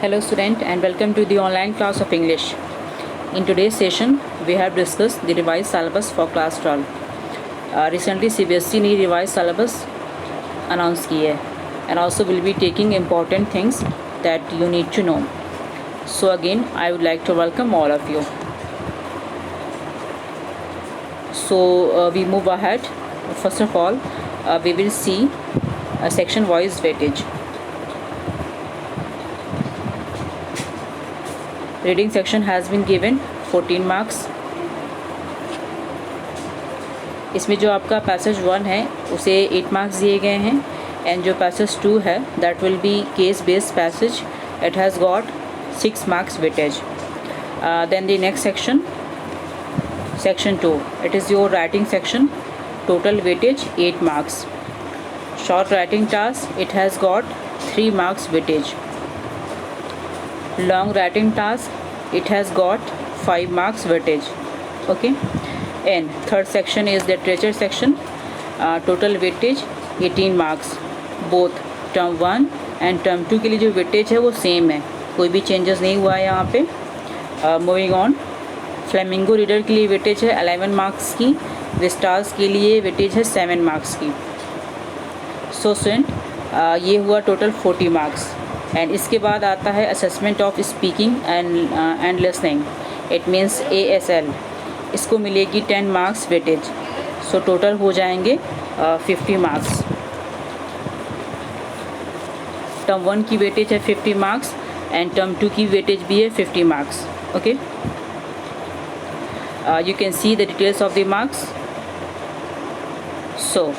Hello student and welcome to the online class of English. In today's session we have discussed the revised syllabus for class 12. Recently CBSE ने revised syllabus announce की है and also will be taking important things that you need to know. So again I would like to welcome all of you. So we move ahead. First of all we will see section wise weightage. Reading section has been given 14 marks. इसमें जो आपका passage 1 है उसे 8 marks दिए गए हैं and जो passage 2 है that will be case based passage. It has got 6 marks weightage. Then the next section 2 it is your writing section. Total weightage 8 marks. Short writing task it has got 3 marks weightage. Long writing task it has got 5 marks weightage. Okay, and third section is the literature section. Total weightage 18 marks. Both term 1 and term 2 के लिए जो weightage है वो same है, कोई भी changes नहीं हुआ है यहाँ पे. मूविंग ऑन, फ्लेमिंगो रीडर के लिए weightage है 11 मार्क्स की. विस्टार्स के लिए weightage है 7 मार्क्स की. सो स्टूडेंट ये हुआ टोटल 40 मार्क्स. एंड इसके बाद आता है assessment of speaking and listening. It means ASL. इसको मिलेगी 10 मार्क्स वेटेज. सो टोटल हो जाएंगे 50 मार्क्स. टर्म 1 की वेटेज है 50 मार्क्स एंड टर्म 2 की वेटेज भी है 50 marks. Okay, you can see the details of the marks. So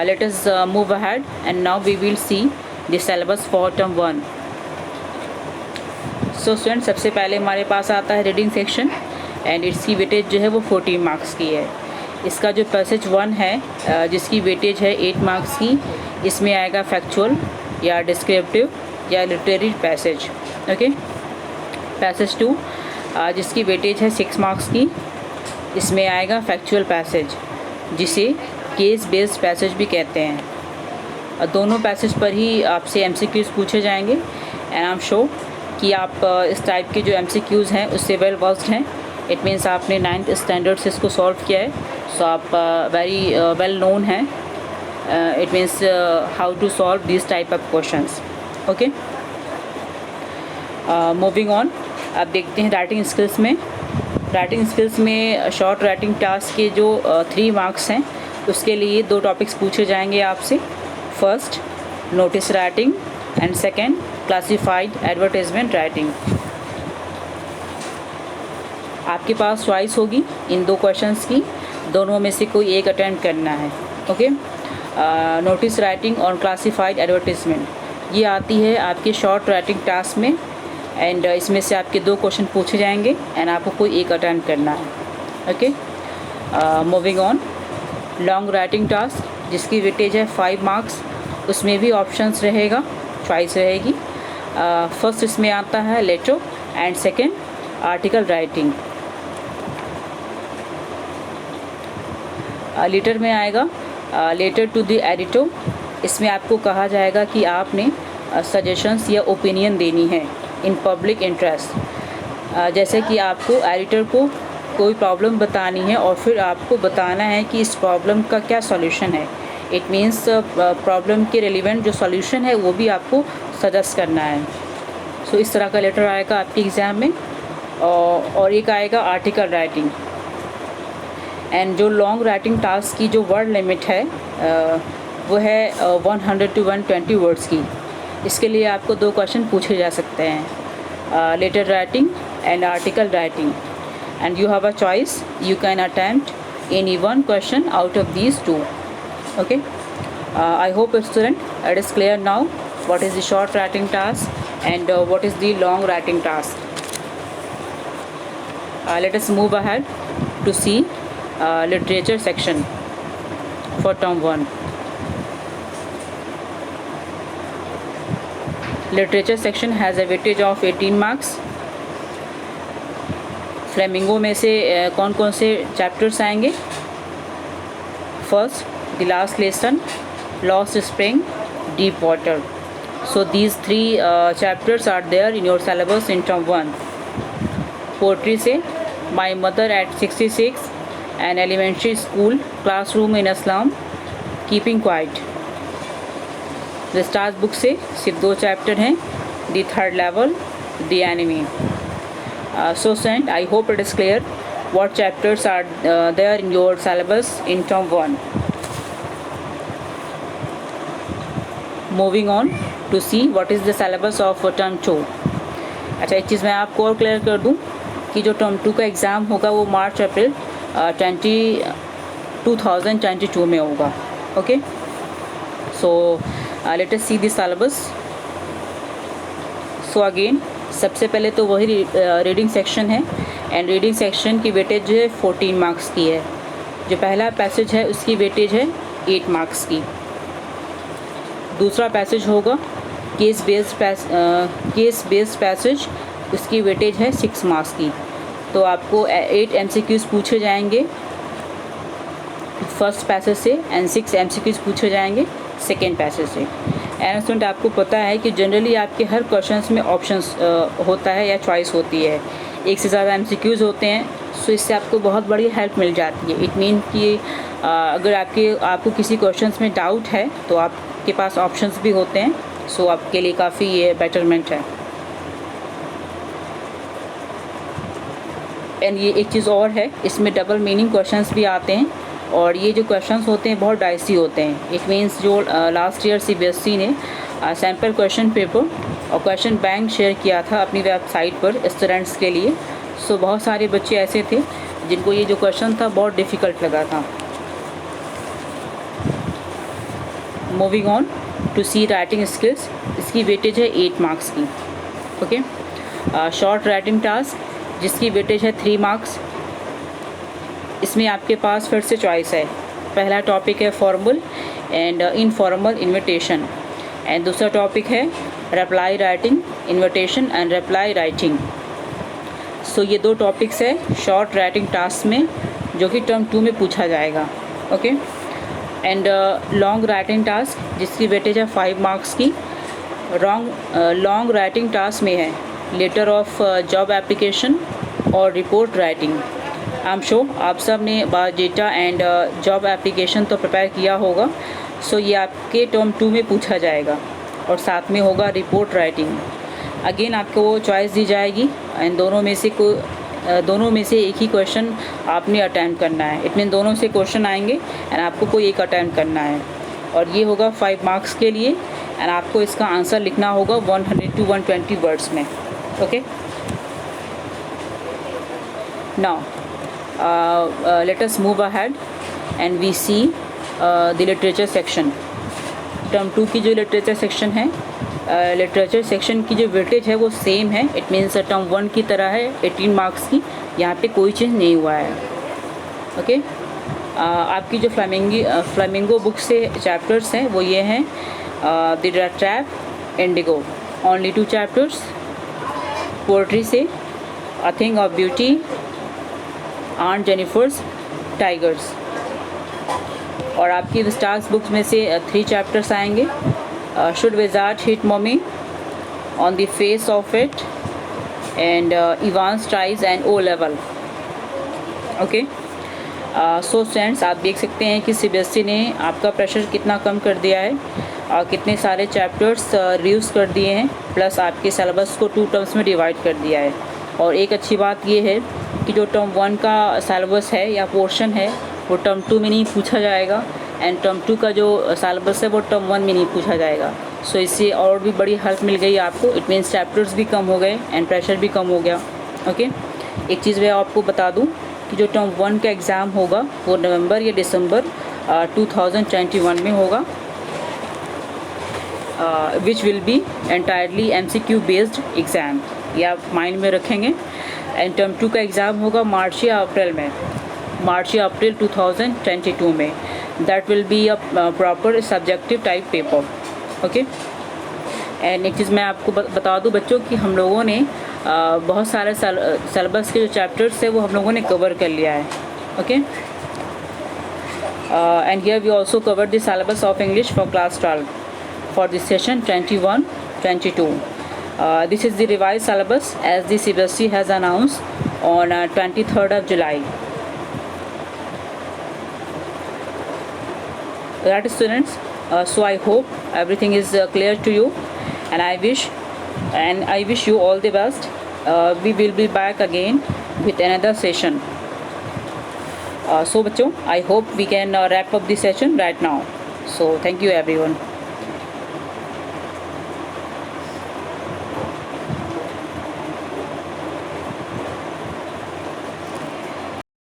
let us move ahead and now we will see the syllabus for term 1. So student, सबसे पहले हमारे पास आता है reading section and इसकी weightage जो है वो 14 मार्क्स की है. इसका जो पैसेज 1 है जिसकी वेटेज है 8 मार्क्स की, इसमें आएगा फैक्चुअल या डिस्क्रिप्टिव या लिटरेरी पैसेज. ओके, पैसेज 2 जिसकी वेटेज है 6 मार्क्स की, इसमें आएगा फैक्चुअल पैसेज जिसे केस बेस्ड पैसेज भी कहते हैं. दोनों पैसेज पर ही आपसे MCQs पूछे जाएंगे एंड आई एम श्योर कि आप इस टाइप के जो MCQs हैं उससे वेल वर्स्ड हैं. इट मीन्स आपने 9th स्टैंडर्ड से इसको सॉल्व किया है, सो आप वेरी वेल नोन हैं. It means how to solve this type of questions. Okay, moving on, अब देखते हैं राइटिंग स्किल्स में. राइटिंग स्किल्स में शॉर्ट राइटिंग टास्क के जो 3 मार्क्स हैं उसके लिए 2 टॉपिक्स पूछे जाएंगे आपसे. First notice writing and second classified advertisement writing. आपके पास चॉइस होगी इन 2 क्वेश्चंस की, दोनों में से कोई एक अटेम्प्ट करना है. ओके, नोटिस राइटिंग और क्लासिफाइड एडवर्टाइजमेंट ये आती है आपके शॉर्ट राइटिंग टास्क में एंड इसमें से आपके 2 क्वेश्चन पूछे जाएंगे एंड आपको कोई एक अटेम्प्ट करना है. Okay, moving on, long writing task जिसकी वेटेज है 5 मार्क्स, उसमें भी ऑप्शंस रहेगा, चॉइस रहेगी. फर्स्ट इसमें आता है letter and second article writing. Letter में आएगा लेटर टू द एडिटर. इसमें आपको कहा जाएगा कि आपने सजेशंस या ओपिनियन देनी है इन पब्लिक इंटरेस्ट. जैसे कि आपको एडिटर को कोई प्रॉब्लम बतानी है और फिर आपको बताना है कि इस प्रॉब्लम का क्या सॉल्यूशन है. इट मीन्स प्रॉब्लम के रिलेवेंट जो सॉल्यूशन है वो भी आपको सजेस्ट करना है. सो इस तरह का लेटर आएगा आपके एग्ज़ाम में. और एक आएगा आर्टिकल राइटिंग. एंड जो लॉन्ग राइटिंग टास्क की जो वर्ड लिमिट है वो है 100 to 120 वर्ड्स की. इसके लिए आपको 2 क्वेश्चन पूछे जा सकते हैं, letter writing and article writing. And you have a choice, you can attempt any one question out of these 2. Okay, I hope student it is clear now what is the short writing task and what is the long writing task. Let us move ahead to see literature section for term 1. Literature section has a weightage of 18 marks. Flamingo में से कौन कौन से chapters आएंगे? First the last lesson, lost spring, deep water. So these three chapters are there in your syllabus in term 1. Poetry से My Mother at 66, an elementary school classroom in Islam, Keeping Quiet. The Stars book से सिर्फ 2 chapter हैं, The Third Level, The Enemy. So student, I hope it is clear what chapters are there in your syllabus in term 1. Moving on to see what is the syllabus of term 2. अच्छा, एक चीज़ मैं आपको और clear कर दूं कि जो term 2 का एग्ज़ाम होगा वो मार्च अप्रैल 2022 में होगा. Okay, so let us see this syllabus. So again सबसे पहले तो वही रीडिंग सेक्शन है, एंड रीडिंग सेक्शन की वेटेज जो है 14 मार्क्स की है. जो पहला पैसेज है उसकी वेटेज है 8 मार्क्स की. दूसरा पैसेज होगा केस बेस्ड पैसेज, उसकी वेटेज है 6 मार्क्स की. तो आपको 8 MCQs पूछे जाएंगे फर्स्ट पैसेज से एंड 6 MCQs पूछे जाएंगे सेकेंड पैसेज से. एंड स्टूडेंट, आपको पता है कि जनरली आपके हर क्वेश्चंस में ऑप्शंस होता है या चॉइस होती है, एक से ज़्यादा MCQs होते हैं. सो इससे आपको बहुत बड़ी हेल्प मिल जाती है. इट मीन कि अगर आपको किसी क्वेश्चंस में डाउट है तो आपके पास ऑप्शंस भी होते हैं. सो आपके लिए काफ़ी ये बेटरमेंट है. एंड ये एक चीज़ और है, इसमें डबल मीनिंग क्वेश्चंस भी आते हैं, और ये जो क्वेश्चंस होते हैं बहुत डाइसी होते हैं. इट मीन्स जो लास्ट ईयर CBSE ने सैम्पल क्वेश्चन पेपर और क्वेश्चन बैंक शेयर किया था अपनी वेबसाइट पर स्टूडेंट्स के लिए. सो बहुत सारे बच्चे ऐसे थे जिनको ये जो क्वेश्चन था बहुत डिफ़िकल्ट लगा था. Moving on to see writing skills, इसकी वेटेज है 8 मार्क्स की. ओके, शॉर्ट राइटिंग टास्क जिसकी वेटेज है 3 मार्क्स. इसमें आपके पास फिर से चॉइस है. पहला टॉपिक है formal and informal invitation, and दूसरा टॉपिक है reply writing, invitation and reply writing. So ये 2 टॉपिक्स है शॉर्ट राइटिंग टास्क में जो कि टर्म 2 में पूछा जाएगा. Okay, and long writing task जिसकी वेटेज है 5 मार्क्स की. लॉन्ग राइटिंग टास्क में है लेटर ऑफ जॉब एप्लीकेशन और report writing. I am sure आप सब ने बायोडेटा एंड जॉब एप्लीकेशन तो प्रिपेयर किया होगा. सो ये आपके टर्म 2 में पूछा जाएगा, और साथ में होगा रिपोर्ट राइटिंग. अगेन आपको वो चॉइस दी जाएगी एंड दोनों में से एक ही क्वेश्चन आपने अटैम्प्ट करना है. इट मीन दोनों से क्वेश्चन आएंगे एंड आपको कोई एक अटैम्प्ट करना है, और ये होगा 5 मार्क्स के लिए, एंड आपको इसका आंसर लिखना होगा 100 to 120 वर्ड्स में. Okay, now let us move ahead and we see the literature section. Term 2 की जो लिटरेचर सेक्शन है, लिटरेचर सेक्शन की जो वेटेज है वो सेम है. इट मीन्स टर्म 1 की तरह है 18 मार्क्स की. यहाँ पे कोई चेंज नहीं हुआ है. ओके, आपकी जो फ्लेमिंगो बुक से चैप्टर्स हैं वो ये हैं the rattrap, indigo, only 2 chapters. Poetry से a thing of beauty, aunt Jennifer's, tigers. और आपकी स्टार्स बुक्स में से 3 चैप्टर्स आएंगे. Should wizard hit mommy, on the face of it, and Evans tries an O level. Okay, so students, आप देख सकते हैं कि CBSE ने आपका प्रेशर कितना कम कर दिया है, कितने सारे चैप्टर्स रिड्यूस कर दिए हैं, प्लस आपके सिलेबस को 2 टर्म्स में डिवाइड कर दिया है. और एक अच्छी बात ये है कि जो टर्म 1 का सिलेबस है या पोर्शन है वो टर्म 2 में नहीं पूछा जाएगा, एंड टर्म 2 का जो सिलेबस है वो टर्म 1 में नहीं पूछा जाएगा. सो इससे और भी बड़ी हेल्प मिल गई आपको. इट मीन्स चैप्टर्स भी कम हो गए एंड प्रेशर भी कम हो गया. ओके, एक चीज़ मैं आपको बता दूं कि जो टर्म 1 का एग्ज़ाम होगा वो नवंबर या दिसंबर 2021 में होगा, which will be entirely MCQ based exam. ये आप माइंड में रखेंगे. एंड टर्म 2 का एग्ज़ाम होगा मार्च या अप्रैल 2022 में. That will be a proper subjective type paper. Okay, and एक चीज़ मैं आपको बता दूं बच्चों कि हम लोगों ने बहुत सारे सिलेबस के जो चैप्टर्स है वो हम लोगों ने कवर कर लिया है. Okay, and here we also cover the syllabus of English for class 12 for this session 21. 22. This is the revised syllabus as the CBSE has announced on 23rd of July. Right, students, so I hope everything is clear to you, and I wish you all the best. We will be back again with another session. So बच्चों, I hope we can wrap up the session right now. So thank you everyone.